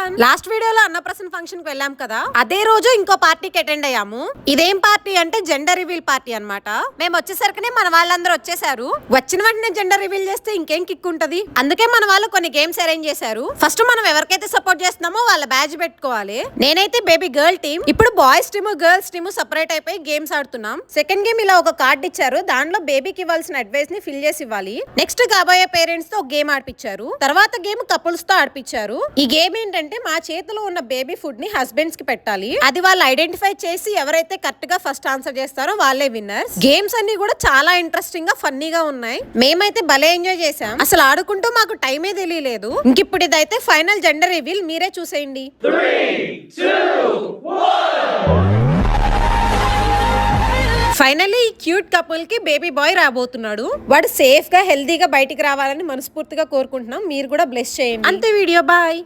Everyone. Last వీడియోలో అన్నప్రసన్న function కి వెళ్ళాం కదా, అదే రోజు ఇంకో పార్టీకి అటెండ్ అయ్యాము. ఇదేం పార్టీ అంటే జెండర్ రివీల్ పార్టీ అన్నమాట. మేము వచ్చేసరికి మన వాళ్ళందరూ వచ్చేసారు. వచ్చిన వెంటనే జెండర్ రివీల్ చేస్తే ఇంకేం కిక్ ఉంటది. అందుకే మన వాళ్ళు కొన్ని గేమ్స్ అరేంజ్ చేశారు. ఫస్ట్ మనం ఎవరికైతే సపోర్ట్ చేస్తున్నామో వాళ్ళ బ్యాచ్ పెట్టుకోవాలి. నేనైతే బేబీ గర్ల్ టీమ్. ఇప్పుడు boys team girls team separate అయిపోయి గేమ్స్ ఆడుతున్నాం. సెకండ్ గేమ్ ఇలా ఒక కార్డ్ ఇచ్చారు. దాంట్లో బేబీకి ఇవ్వాల్సిన అడ్వైస్ ని ఫిల్ చేసి ఇవ్వాలి. నెక్స్ట్ కాబోయే పేరెంట్స్ తో ఒక గేమ్ ఆడిపించారు. తర్వాత గేమ్ కపుల్స్ తో ఆడిపించారు. ఈ గేమ్ ఏంటంటే మా చేతిలో ఉన్న బేబీ ఫుడ్ ని హస్బెండ్స్ కి పెట్టాలి. అది వాళ్ళు ఐడెంటిఫై చేసి ఎవరైతే కరెక్ట్ గా ఫస్ట్ ఆన్సర్ చేస్తారో వాళ్ళే విన్నర్స్. గేమ్స్ అన్ని కూడా చాలా ఇంట్రెస్టింగ్ గా ఫన్నీగా ఉన్నాయి. మేమైతే భలే ఎంజాయ్ చేసాం. అసలు ఆడుకుంటూ మాకు టైమే తెలియలేదు. ఇంకిప్పుడు ఇదైతే ఫైనల్ జెండర్ రివీల్. మీరే చూసేయండి. 3, 2, 1. ఫైనల్లీ ఈ క్యూట్ కపుల్ కి బేబీ బాయ్ రాబోతున్నాడు. వాడు సేఫ్ గా హెల్దీగా బయటికి రావాలని మనస్ఫూర్తిగా కోరుకుంటున్నాం. మీరు కూడా బ్లెస్ చేయండి. అంతే వీడియో. బాయ్.